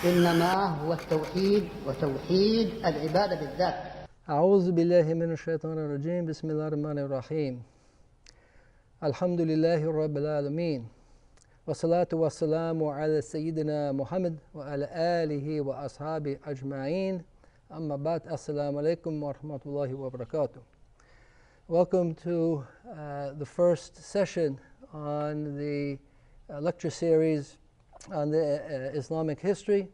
إنما هو التوحيد وتوحيد العبادة بالذات. أعوذ بالله من الشيطان الرجيم. بسم الله الرحمن الرحيم. الحمد لله رب العالمين. والصلاة والسلام على سيدنا محمد وعلى آله وأصحابه أجمعين. أما بعد, Assalamu alaikum wa rahmatullahi wa barakatuh. Welcome to the first session on the lecture series on the Islamic history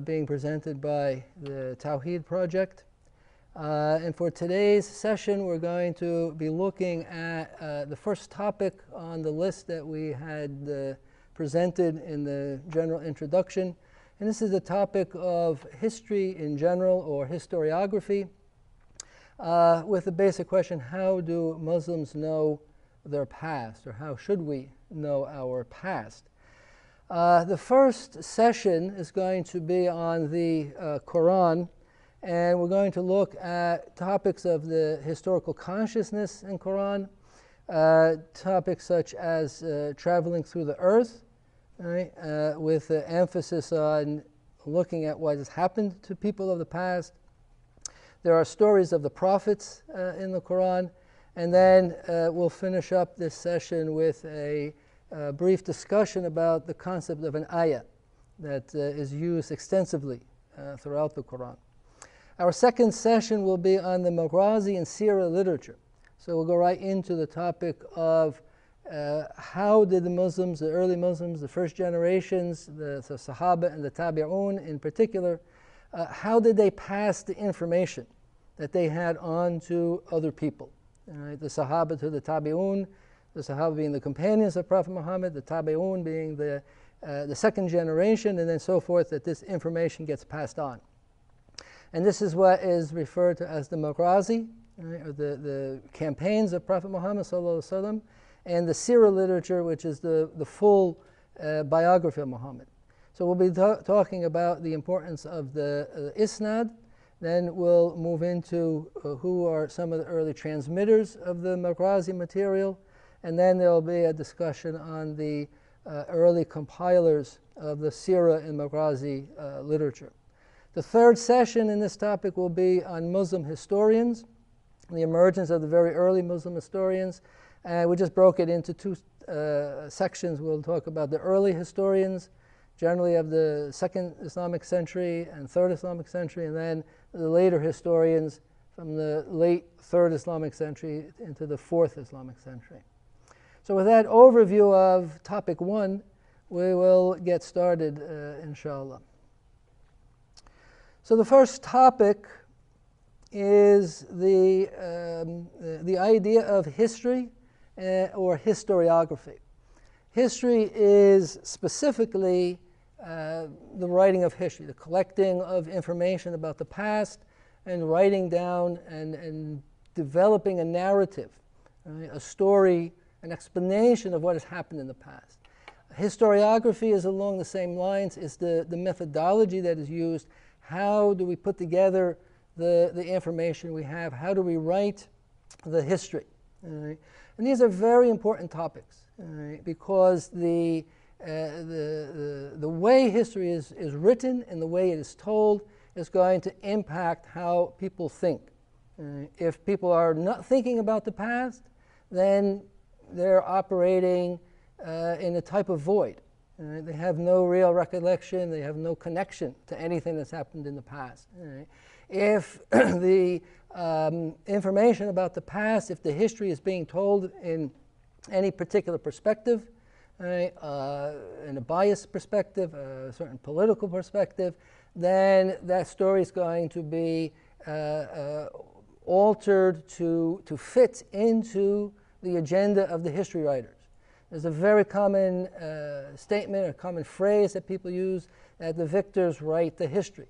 being presented by the Tawheed project. And for today's session, we're going to be looking at the first topic on the list that we had presented in the general introduction. And this is the topic of history in general, or historiography, with the basic question, how do Muslims know their past, or how should we know our past? The first session is going to be on the Quran, and we're going to look at topics of the historical consciousness in Quran, topics such as traveling through the earth, right, with the emphasis on looking at what has happened to people of the past. There are stories of the prophets in the Quran, and then we'll finish up this session with a brief discussion about the concept of an ayah that is used extensively throughout the Quran. Our second session will be on the Marazzi and sirah literature. So we'll go right into the topic of how did the Muslims, the early Muslims, the first generations, the Sahaba and the Tabi'un in particular, how did they pass the information that they had on to other people? The Sahaba to the Tabi'un, the Sahaba being the companions of Prophet Muhammad, the Tabi'un being the second generation, and then so forth, that this information gets passed on. And this is what is referred to as the Marazzi, or the campaigns of Prophet Muhammad ﷺ, and the sirah literature, which is the full biography of Muhammad. So we'll be talking about the importance of the isnad. Then we'll move into who are some of the early transmitters of the Marazzi material, and then there will be a discussion on the early compilers of the sirah and Marazzi literature. The third session in this topic will be on Muslim historians, the emergence of the very early Muslim historians. And we just broke it into two sections. We'll talk about the early historians, generally of the second Islamic century and third Islamic century, and then the later historians from the late third Islamic century into the fourth Islamic century. So with that overview of topic one, we will get started, inshallah. So the first topic is the idea of history or historiography. History is specifically the writing of history, the collecting of information about the past and writing down and developing a narrative, right? A story, an explanation of what has happened in the past. Historiography is along the same lines, is the methodology that is used. How do we put together the information we have? How do we write the history? Right? And these are very important topics, because the way history is written and the way it is told is going to impact how people think. If people are not thinking about the past, then they're operating in a type of void. They have no real recollection, they have no connection to anything that's happened in the past. If the information about the past, if the history is being told in any particular perspective, in a biased perspective, a certain political perspective, then that story is going to be altered to fit into the agenda of the history writers. There's a very common statement, a common phrase that people use, that the victors write the history.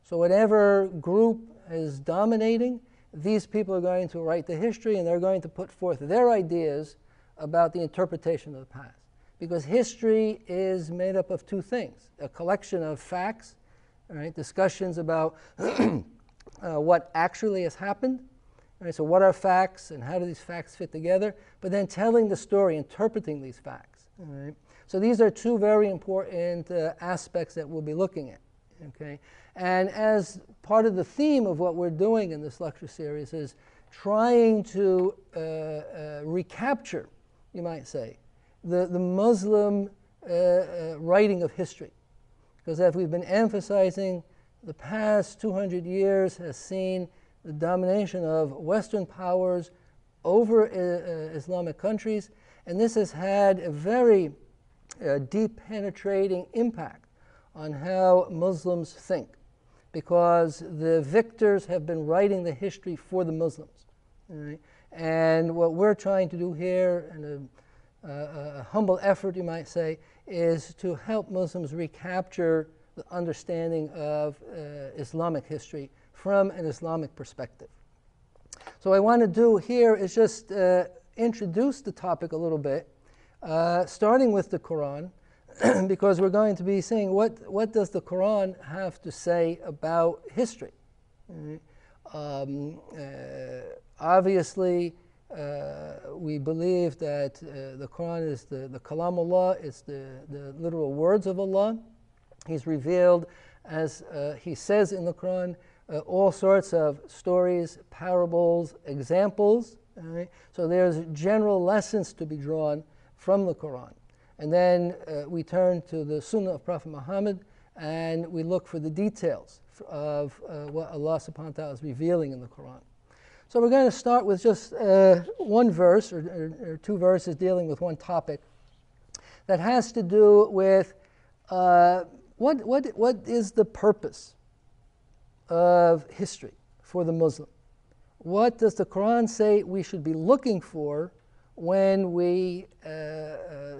So whatever group is dominating, these people are going to write the history, and they're going to put forth their ideas about the interpretation of the past. Because history is made up of two things: a collection of facts, right, discussions about what actually has happened. Right, so what are facts and how do these facts fit together? But then telling the story, interpreting these facts. Right? So these are two very important aspects that we'll be looking at. Okay? And as part of the theme of what we're doing in this lecture series is trying to recapture, you might say, the Muslim writing of history. Because as we've been emphasizing, the past 200 years has seen the domination of Western powers over Islamic countries, and this has had a very deep penetrating impact on how Muslims think, because the victors have been writing the history for the Muslims. Right? And what we're trying to do here, in a humble effort you might say, is to help Muslims recapture the understanding of Islamic history from an Islamic perspective. So what I want to do here is just introduce the topic a little bit, starting with the Quran, because we're going to be seeing what does the Quran have to say about history. Obviously, we believe that the Quran is the Kalamullah, it's the literal words of Allah. He's revealed, as he says in the Quran, all sorts of stories, parables, examples. Right? So there's general lessons to be drawn from the Quran. And then we turn to the Sunnah of Prophet Muhammad, and we look for the details of what Allah subhanahu wa ta'ala is revealing in the Quran. So we're going to start with just one verse or two verses dealing with one topic that has to do with what is the purpose of history for the Muslim. What does the Quran say we should be looking for when we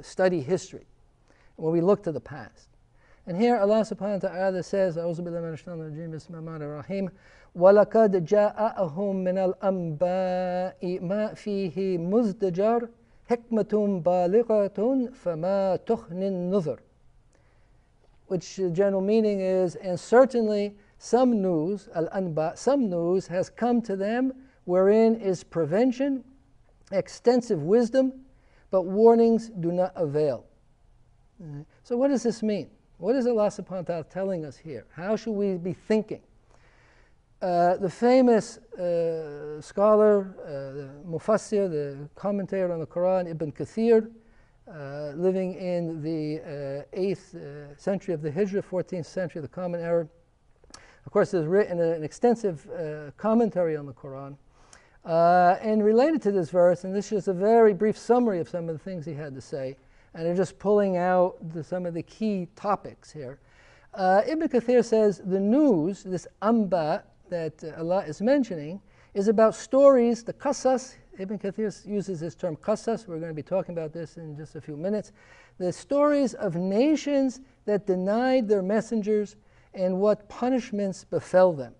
study history, when we look to the past? And here Allah subhanahu wa ta'ala says, أعوذ بالله من الشيطان الرجيم بسم الله الرحمن الرحيم وَلَقَدْ جَاءَهُم مِّنَ الْأَنبَاءِ مَا فِيهِ مُزْدَجَرٌ حِكْمَةٌ بَالِغَةٌ فَمَا تُغْنِ النُّذُرُ. Which the general meaning is, and certainly some news, al-anba, some news has come to them wherein is prevention, extensive wisdom, but warnings do not avail. So what does this mean? What is Allah subhanahu wa ta'ala telling us here? How should we be thinking? The famous scholar, Mufassir, the commentator on the Quran, Ibn Kathir, living in the 8th century of the Hijrah, 14th century of the Common Era, of course, has written an extensive commentary on the Quran. And related to this verse, and this is a very brief summary of some of the things he had to say, and I'm just pulling out some of the key topics here. Ibn Kathir says the news, this amba that Allah is mentioning, is about stories, the qasas. Ibn Kathir uses this term qasas. We're going to be talking about this in just a few minutes. The stories of nations that denied their messengers and what punishments befell them.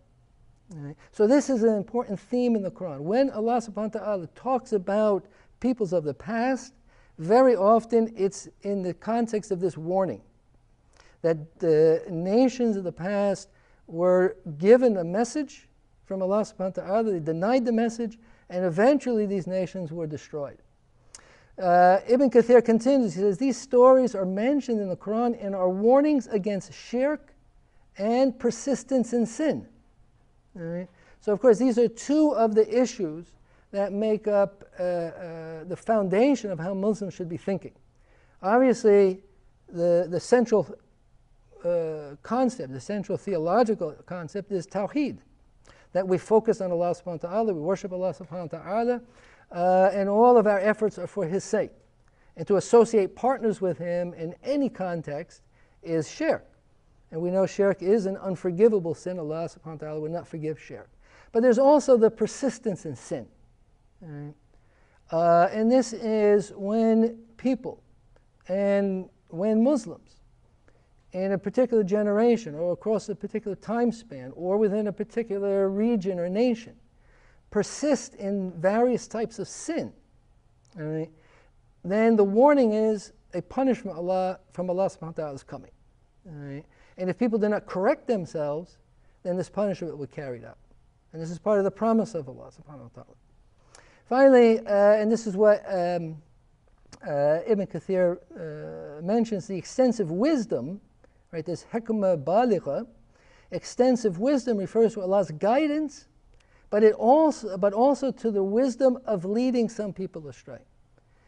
Right? So this is an important theme in the Quran. When Allah subhanahu wa ta'ala talks about peoples of the past, very often it's in the context of this warning that the nations of the past were given a message from Allah subhanahu wa ta'ala, they denied the message, and eventually these nations were destroyed. Ibn Kathir continues, he says, these stories are mentioned in the Quran and are warnings against shirk and persistence in sin. Right? So of course these are two of the issues that make up the foundation of how Muslims should be thinking. Obviously the central concept, the central theological concept is Tawheed, that we focus on Allah subhanahu wa ta'ala, we worship Allah subhanahu wa ta'ala, and all of our efforts are for His sake. And to associate partners with Him in any context is shirk. And we know shirk is an unforgivable sin. Allah subhanahu wa ta'ala would not forgive shirk. But there's also the persistence in sin. Right? And this is when people and when Muslims in a particular generation or across a particular time span or within a particular region or nation persist in various types of sin, right, then the warning is a punishment from Allah subhanahu wa ta'ala is coming. Right? And if people do not correct themselves, then this punishment will be carried out. And this is part of the promise of Allah subhanahu wa ta'ala. Finally, and this is what Ibn Kathir mentions the extensive wisdom, right, this hikmah baligha. Extensive wisdom refers to Allah's guidance, but also to the wisdom of leading some people astray.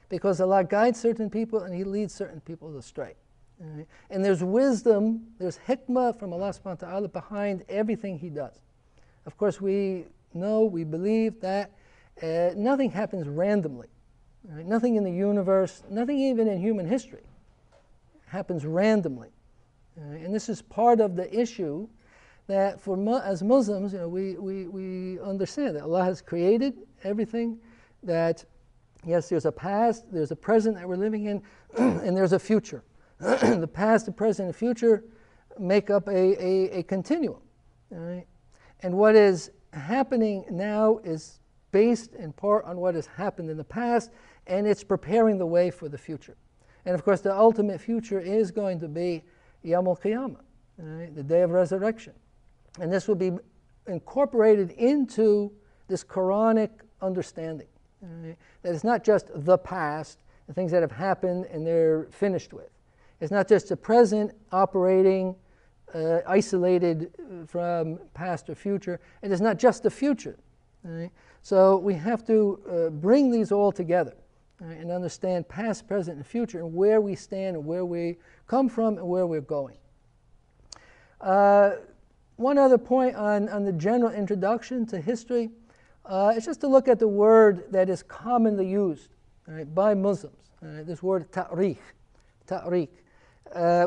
Because Allah guides certain people and He leads certain people astray. Right? And there's wisdom, there's hikmah from Allah subhanahu wa ta'ala behind everything He does. Of course, we know, we believe that nothing happens randomly. Right? Nothing in the universe, nothing even in human history happens randomly. And this is part of the issue that as Muslims, we understand that Allah has created everything, that yes, there's a past, there's a present that we're living in, and there's a future. The past, the present, and future make up a continuum. Right? And what is happening now is based in part on what has happened in the past, and it's preparing the way for the future. And of course, the ultimate future is going to be Yawm al-Qiyamah, right? The day of resurrection. And this will be incorporated into this Quranic understanding. Right? That it's not just the past, the things that have happened and they're finished with. It's not just the present operating isolated from past or future. It is not just the future. Right? So we have to bring these all together, right, and understand past, present, and future, and where we stand and where we come from and where we're going. One other point on the general introduction to history is just to look at the word that is commonly used, right, by Muslims. This word tarikh,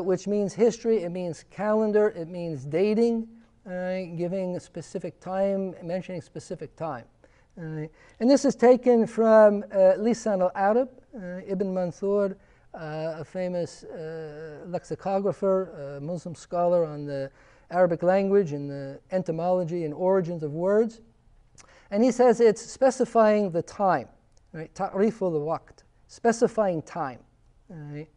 which means history, it means calendar, it means dating, giving a specific time, mentioning specific time. And this is taken from Lisan al-Arab, Ibn Manthur, a famous lexicographer, a Muslim scholar on the Arabic language and the etymology and origins of words. And he says it's specifying the time, right? Ta'riful al-waqt, specifying time. Right?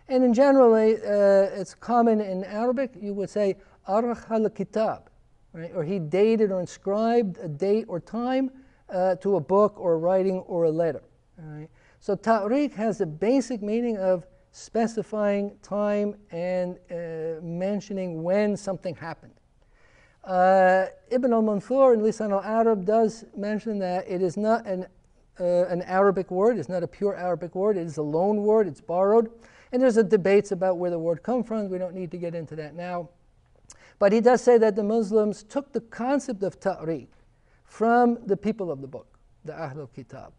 And in generally, it's common in Arabic, you would say, arakh al-kitab, right? Or he dated or inscribed a date or time to a book or a writing or a letter. Right? So tarikh has the basic meaning of specifying time and mentioning when something happened. Ibn al-Manthur in Lisan al-Arab does mention that it is not an Arabic word, it's not a pure Arabic word, it is a loan word, it's borrowed. And there's a debates about where the word comes from, we don't need to get into that now. But he does say that the Muslims took the concept of tarikh from the people of the book, the Ahlul Kitab,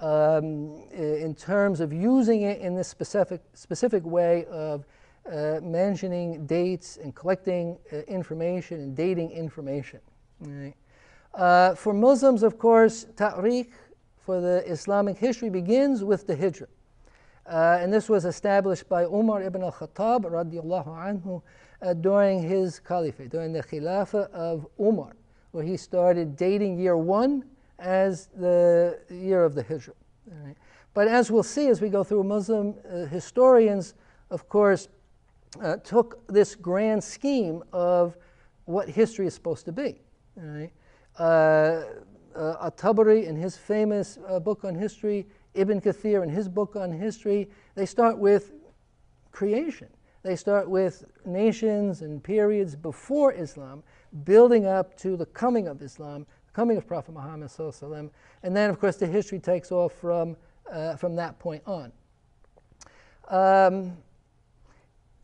in terms of using it in this specific way of mentioning dates and collecting information and dating information. Right? For Muslims, of course, tarikh for the Islamic history begins with the Hijrah. And this was established by Umar ibn al-Khattab radiallahu anhu during his caliphate, during the Khilafah of Umar, where he started dating year 1 as the year of the Hijrah. Right? But as we'll see as we go through, Muslim historians, of course, took this grand scheme of what history is supposed to be. Right? At-Tabari in his famous book on history, Ibn Kathir in his book on history, they start with creation. They start with nations and periods before Islam, building up to the coming of Islam, the coming of Prophet Muhammad sallallahu alaihi wasallam, and then of course the history takes off from that point on.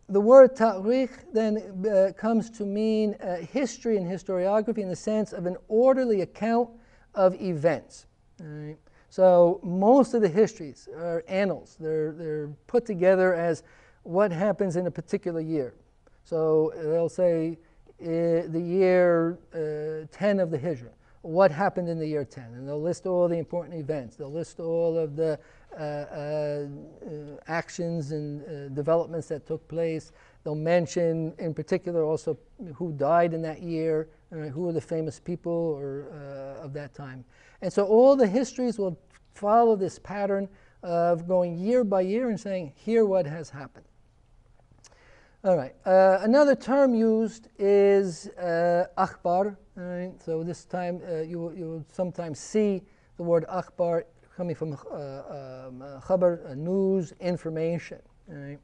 The word tarikh then comes to mean history and historiography in the sense of an orderly account of events. Right? So most of the histories are annals. They're put together as what happens in a particular year. So they'll say the year 10 of the Hijrah. What happened in the year 10? And they'll list all the important events. They'll list all of the actions and developments that took place. They'll mention in particular also who died in that year, who were the famous people of that time. And so all the histories will follow this pattern of going year by year and saying, here what has happened. All right. Another term used is akhbar. Right? So this time you will sometimes see the word akhbar coming from khabar, news, information. Right?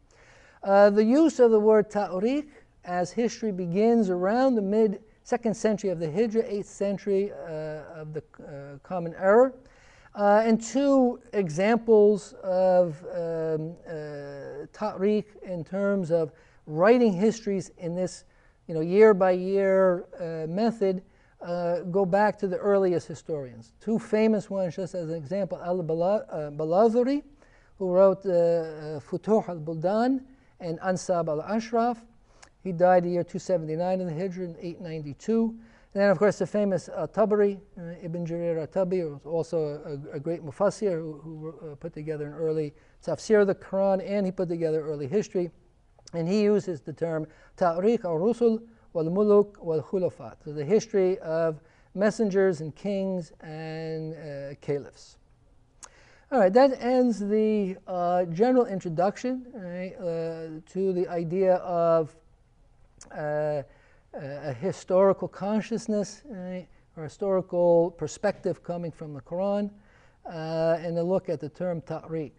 The use of the word tarikh as history begins around the mid-2nd century of the Hijrah, 8th century of the Common Era. And two examples of tarikh in terms of writing histories in this year-by-year method go back to the earliest historians. Two famous ones, just as an example, al-Balazari, who wrote Futuh al-Buldan and Ansab al-Ashraf. He died the year 279 in the Hijrah, in 892. And then, of course, the famous Tabari, Ibn Jarir al-Tabari, who was also a great mufassir who put together an early tafsir of the Quran, and he put together early history. And he uses the term tarikh al-Rusul wal-Muluk wal-Khulafat, so the history of messengers and kings and caliphs. All right, that ends the general introduction to the idea of a historical consciousness, or historical perspective coming from the Quran, and a look at the term tarikh.